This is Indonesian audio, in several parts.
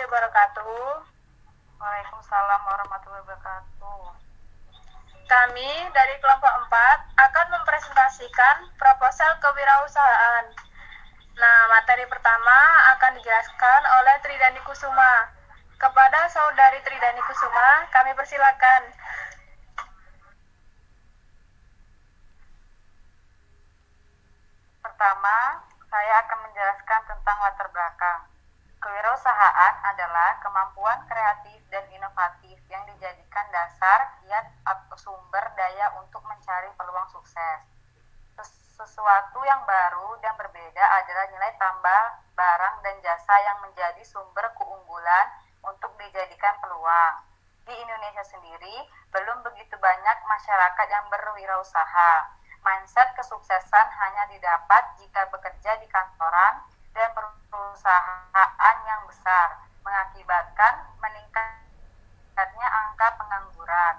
wabarakatuh. Waalaikumsalam warahmatullahi wabarakatuh. Kami dari kelompok 4 akan mempresentasikan proposal kewirausahaan. Nah, materi pertama akan dijelaskan oleh Tridani Kusuma. Kepada Saudari Tridani Kusuma, kami persilakan. Pertama, saya akan menjelaskan tentang latar belakang. Kewirausahaan adalah kemampuan kreatif dan inovatif yang dijadikan dasar, kiat, atau sumber daya untuk mencari peluang sukses. Sesuatu yang baru dan berbeda adalah nilai tambah barang dan jasa yang menjadi sumber keunggulan untuk dijadikan peluang. Di Indonesia sendiri, belum begitu banyak masyarakat yang berwirausaha. Mindset kesuksesan hanya didapat jika bekerja di kantoran dan perusahaan yang besar, mengakibatkan meningkatnya angka pengangguran.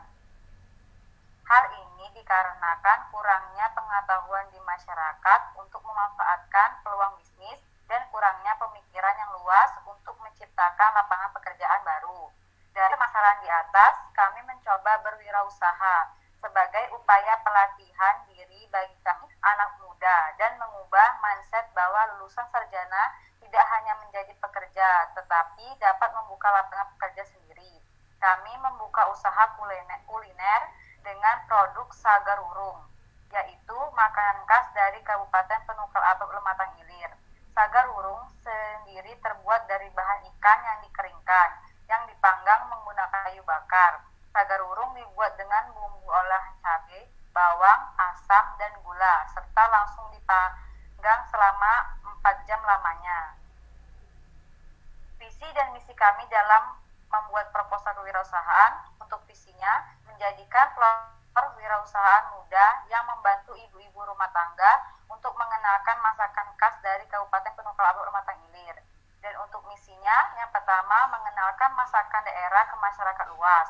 Hal ini dikarenakan kurangnya pengetahuan di masyarakat untuk memanfaatkan peluang bisnis dan kurangnya pemikiran yang luas untuk menciptakan lapangan pekerjaan baru. Dari permasalahan di atas, kami mencoba berwirausaha sebagai upaya pelatihan diri bagi kami anak muda dan mengubah mindset bahwa lulusan sarjana tidak hanya menjadi pekerja, tetapi dapat membuka lapangan pekerja sendiri. Kami membuka usaha kuliner dengan produk sagarurung, yaitu makanan khas dari Kabupaten Penukal Abab Lematang Ilir. Sagarurung sendiri terbuat dari bahan ikan yang dikeringkan, yang dipanggang menggunakan kayu bakar. Sagarurung dibuat dengan bumbu olahan cabai, bawang, asam, dan gula, serta langsung dipanggang selama 4 jam lamanya. Visi dan misi kami dalam membuat proposal kewirausahaan, untuk visinya menjadikan pelopor wirausahaan muda yang membantu ibu-ibu rumah tangga untuk mengenalkan masakan khas dari Kabupaten Penukal Abab Lematang Ilir. Dan untuk misinya, yang pertama, mengenalkan masakan daerah ke masyarakat luas,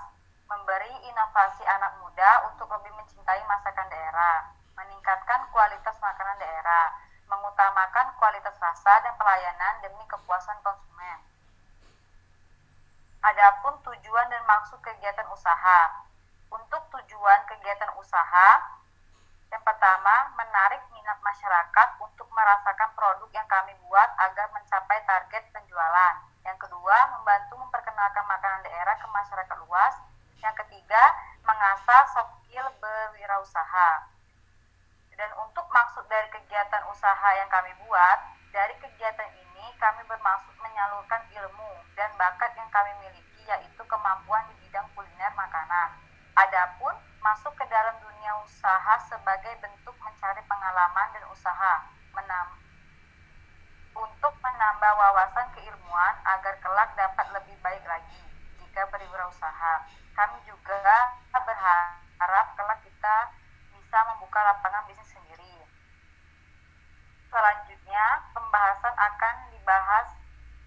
memberi inovasi anak muda untuk lebih mencintai masakan daerah, meningkatkan kualitas makanan daerah, mengutamakan kualitas rasa dan pelayanan demi kepuasan konsumen. Adapun tujuan dan maksud kegiatan usaha. Untuk tujuan kegiatan usaha, yang pertama, menarik minat masyarakat untuk merasakan produk yang kami buat agar mencapai target penjualan. Yang kedua, membantu memperkenalkan makanan daerah ke masyarakat luas. Yang ketiga, mengasah soft skill berwirausaha. Dan untuk maksud dari kegiatan usaha yang kami buat, dari kegiatan ini kami bermaksud menyalurkan ilmu dan bakat yang kami miliki, yaitu kemampuan di bidang kuliner makanan. Adapun masuk ke dalam dunia usaha sebagai bentuk mencari pengalaman dan usaha, untuk menambah wawasan keilmuan agar kelak dapat lebih baik lagi jika berwirausaha. Kami juga berharap kelak kita bisa membuka lapangan bisnis sendiri. Selanjutnya, pembahasan akan dibahas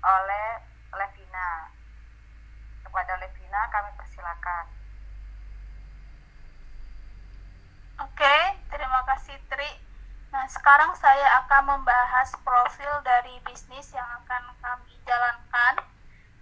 oleh Levina. Kepada Levina kami persilakan. Oke, terima kasih Tri. Nah, sekarang saya akan membahas profil dari bisnis yang akan kami jalankan,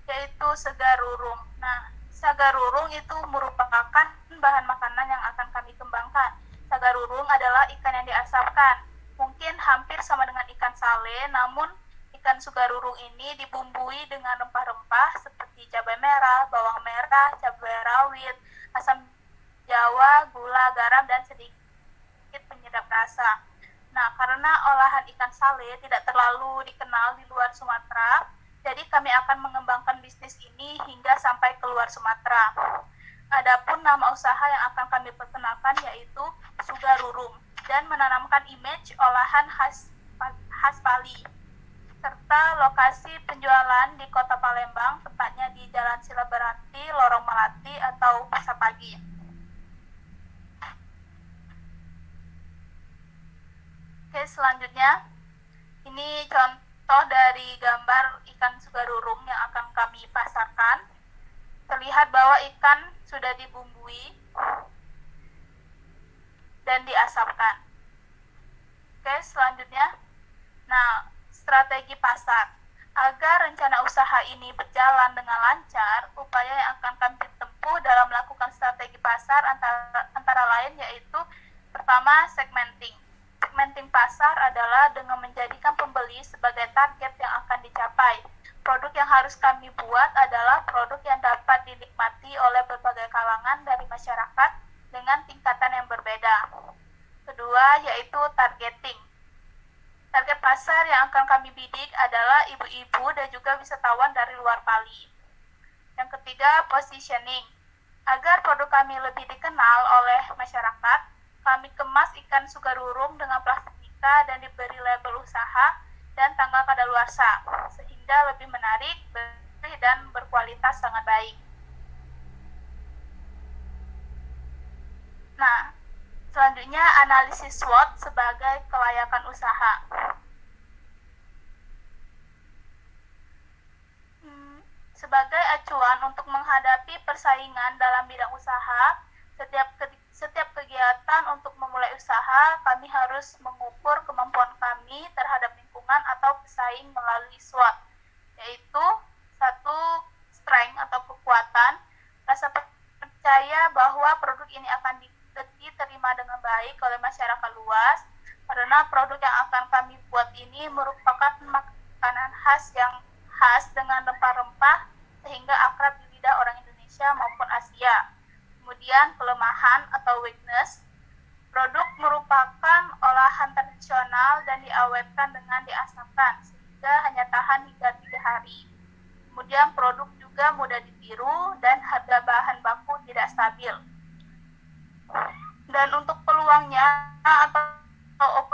yaitu Segarurung. Nah, Sagarurung itu merupakan bahan makanan yang akan kami kembangkan. Sagarurung adalah ikan yang diasapkan. Mungkin hampir sama dengan ikan sale, namun ikan Sugarurung ini dibumbui dengan rempah-rempah seperti cabai merah, bawang merah, cabai rawit, asam jawa, gula, garam, dan sedikit penyedap rasa. Nah, karena olahan ikan sale tidak terlalu dikenal di luar Sumatera, jadi kami akan mengembangkan bisnis ini hingga sampai keluar Sumatera. Adapun nama usaha yang akan kami perkenalkan yaitu Sugarurung dan menanamkan image olahan khas Bali, serta lokasi penjualan di Kota Palembang, tepatnya di Jalan Silaberati, Lorong Melati atau Pasar Pagi. Oke, selanjutnya ini contoh dari gambar ikan Sugarurung yang akan kami pasarkan. Terlihat bahwa ikan sudah dibumbui dan diasapkan. Oke, selanjutnya. Nah, strategi pasar. Agar rencana usaha ini berjalan dengan lancar, upaya yang akan kami tempuh dalam melakukan strategi pasar antara lain yaitu pertama, segmenting. Segmenting pasar adalah dengan menjadikan pembeli sebagai target yang akan dicapai. Produk yang harus kami buat adalah produk yang dapat dinikmati oleh berbagai kalangan dari masyarakat dengan tingkatan yang berbeda. Kedua, yaitu targeting. Target pasar yang akan kami bidik adalah ibu-ibu dan juga wisatawan dari luar Bali. Yang ketiga, positioning. Agar produk kami lebih dikenal oleh masyarakat, kami kemas ikan sugarurung dengan plastika dan diberi label usaha dan tanggal kadaluarsa, sehingga lebih menarik, bersih, dan berkualitas sangat baik. Nah, selanjutnya analisis SWOT sebagai kelayakan usaha. Sebagai acuan untuk menghadapi persaingan dalam bidang usaha, setiap kegiatan untuk memulai usaha, kami harus mengukur kemampuan kami terhadap lingkungan atau pesaing melalui SWOT, yaitu satu, strength atau kekuatan, rasa percaya bahwa produk ini akan diterima dengan baik oleh masyarakat luas, karena produk yang akan kami buat ini merupakan makanan khas yang khas dengan rempah-rempah sehingga akrab di lidah orang Indonesia maupun Asia. Kemudian kelemahan atau weakness, produk merupakan olahan tradisional dan diawetkan dengan diasapkan sehingga hanya tahan hingga 3 hari. Kemudian produk juga mudah ditiru dan harga bahan baku tidak stabil. Dan untuk peluangnya atau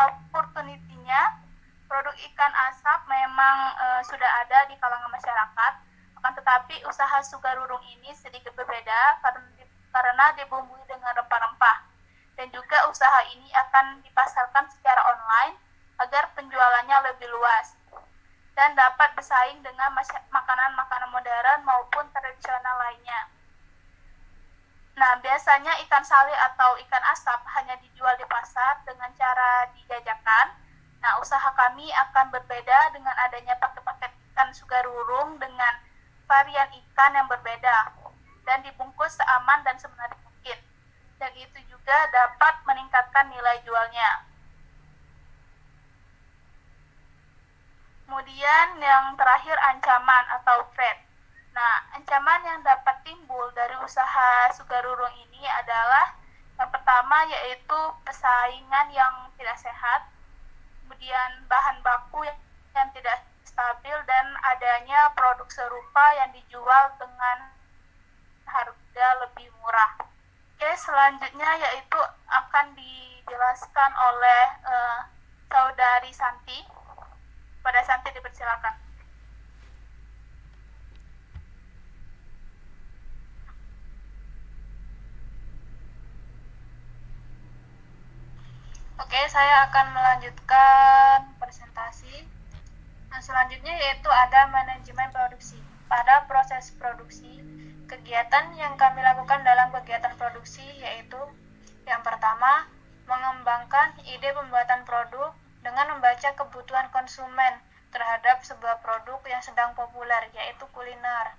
opportunity-nya, produk ikan asap memang sudah ada di kalangan masyarakat, akan tetapi usaha sugarurung ini sedikit berbeda karena dibumbui dengan rempah-rempah, dan juga usaha ini akan dipasarkan secara online agar penjualannya lebih luas dan dapat bersaing dengan makanan-makanan modern maupun tradisional lainnya. Nah, biasanya ikan sale atau ikan asap hanya dijual di pasar dengan cara dijajakan. Nah, usaha kami akan berbeda dengan adanya paket-paket ikan sugarurung dengan varian ikan yang berbeda dan dibungkus seaman dan semenarik mungkin. Dan itu juga dapat meningkatkan nilai jualnya. Kemudian yang terakhir, ancaman atau threat. Nah, ancaman yang dapat timbul dari usaha sugarurung ini adalah yang pertama yaitu persaingan yang tidak sehat, kemudian bahan baku yang tidak stabil, dan adanya produk serupa yang dijual dengan harga lebih murah. Oke, selanjutnya yaitu akan dijelaskan oleh Saudari Santi. Pada Santi dipersilakan. Oke, saya akan melanjutkan presentasi. Nah, selanjutnya yaitu ada manajemen produksi. Pada proses produksi, kegiatan yang kami lakukan dalam kegiatan produksi yaitu yang pertama, mengembangkan ide pembuatan produk dengan membaca kebutuhan konsumen terhadap sebuah produk yang sedang populer, yaitu kuliner.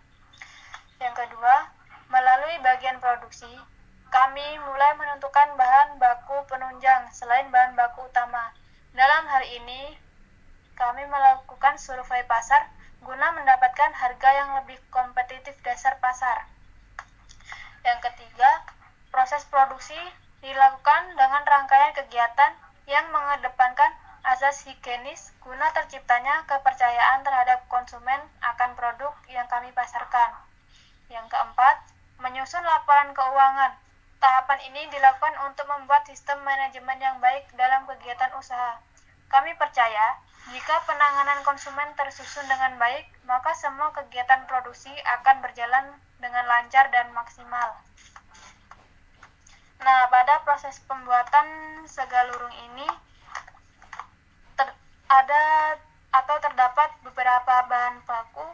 Yang kedua, melalui bagian produksi, kami mulai menentukan bahan baku penunjang selain bahan baku utama. Dalam hal ini, kami melakukan survei pasar guna mendapatkan harga yang lebih kompetitif dasar pasar. Yang ketiga, proses produksi dilakukan dengan rangkaian kegiatan yang mengedepankan asas higienis guna terciptanya kepercayaan terhadap konsumen akan produk yang kami pasarkan. Yang keempat, menyusun laporan keuangan. Tahapan ini dilakukan untuk membuat sistem manajemen yang baik dalam kegiatan usaha. Kami percaya, jika penanganan konsumen tersusun dengan baik, maka semua kegiatan produksi akan berjalan dengan lancar dan maksimal. Nah, pada proses pembuatan segalurung ini, terdapat beberapa bahan baku.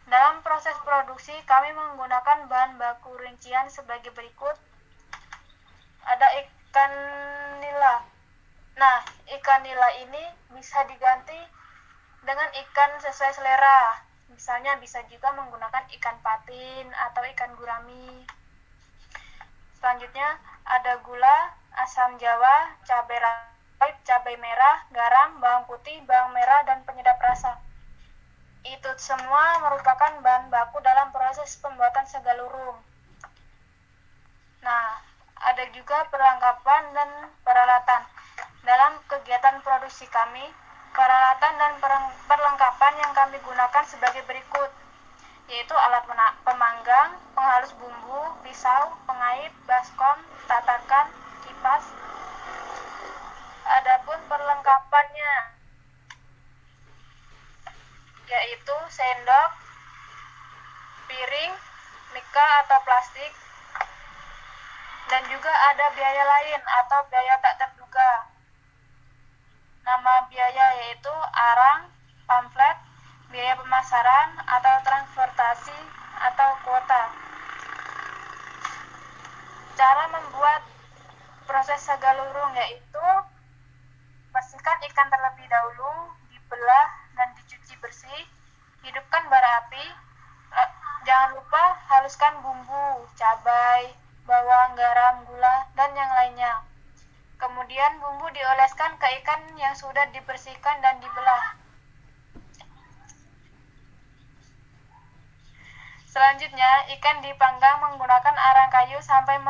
Dalam proses produksi, kami menggunakan bahan baku rincian sebagai berikut. Ada ikan nila. Nah, ikan nila ini bisa diganti dengan ikan sesuai selera. Misalnya bisa juga menggunakan ikan patin atau ikan gurami. Selanjutnya ada gula, asam jawa, cabai rawit, cabai merah, garam, bawang putih, bawang merah, dan penyedap rasa. Itu semua merupakan bahan baku dalam proses pembuatan sega lurung. Nah, ada juga perlengkapan dan peralatan. Dalam kegiatan produksi kami, peralatan dan perlengkapan yang kami gunakan sebagai berikut, yaitu alat pemanggang, penghalus bumbu, pisau, pengait, baskom, tatakan, kipas. Adapun perlengkapannya, yaitu sendok, piring, mika atau plastik, dan juga ada biaya lain atau biaya tak terduga. Nama biaya yaitu arang, pamflet, biaya pemasaran atau transportasi atau kuota. Cara membuat proses sega lurung yaitu pastikan ikan terlebih dahulu dibelah dan dicuci bersih, hidupkan bara api, jangan lupa haluskan bumbu, cabai, bawang, garam, gula, dan yang lainnya. Kemudian bumbu dioleskan ke ikan yang sudah dibersihkan dan dibelah. Selanjutnya, ikan dipanggang menggunakan arang kayu sampai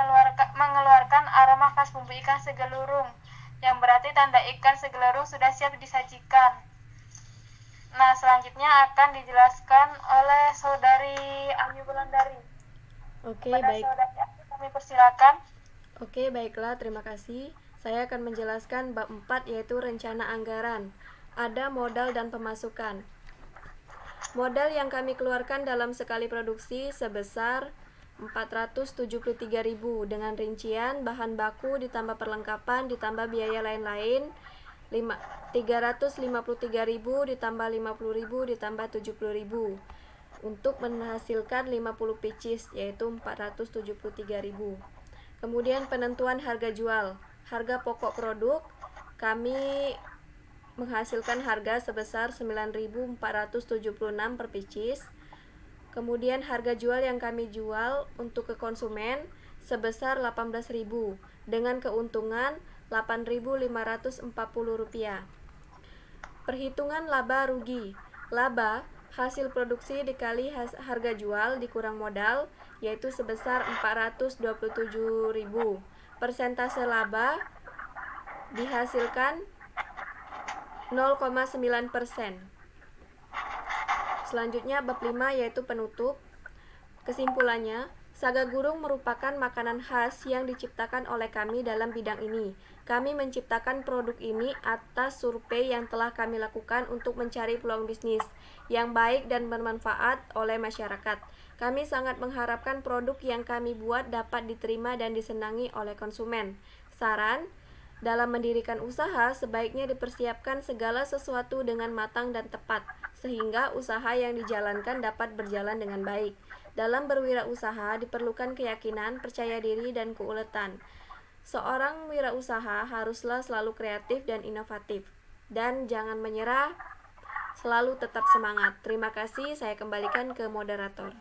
mengeluarkan aroma khas bumbu ikan segelurung, yang berarti tanda ikan segelurung sudah siap disajikan. Nah, selanjutnya akan dijelaskan oleh Saudari Ayu Wulandari. Oke, Pada baik. Saudari Ayu, kami persilakan. Oke, baiklah, terima kasih. Saya akan menjelaskan bab 4 yaitu rencana anggaran. Ada modal dan pemasukan. Modal yang kami keluarkan dalam sekali produksi sebesar 473.000 dengan rincian bahan baku ditambah perlengkapan ditambah biaya lain-lain 353.000 ditambah 50.000 ditambah 70.000 untuk menghasilkan 50 pieces yaitu 473.000. Kemudian penentuan harga jual. Harga pokok produk kami menghasilkan harga sebesar 9.476 per pieces. Kemudian harga jual yang kami jual untuk ke konsumen sebesar 18.000 dengan keuntungan Rp8.540. Perhitungan laba rugi. Laba hasil produksi dikali harga jual dikurang modal yaitu sebesar 427.000. Persentase laba dihasilkan 0,9%. Selanjutnya bab 5 yaitu penutup. Kesimpulannya, saga gurung merupakan makanan khas yang diciptakan oleh kami dalam bidang ini. Kami menciptakan produk ini atas survei yang telah kami lakukan untuk mencari peluang bisnis yang baik dan bermanfaat oleh masyarakat. Kami sangat mengharapkan produk yang kami buat dapat diterima dan disenangi oleh konsumen. Saran, dalam mendirikan usaha, sebaiknya dipersiapkan segala sesuatu dengan matang dan tepat, sehingga usaha yang dijalankan dapat berjalan dengan baik. Dalam berwirausaha diperlukan keyakinan, percaya diri, dan keuletan. Seorang wirausaha haruslah selalu kreatif dan inovatif, dan jangan menyerah, selalu tetap semangat. Terima kasih, saya kembalikan ke moderator.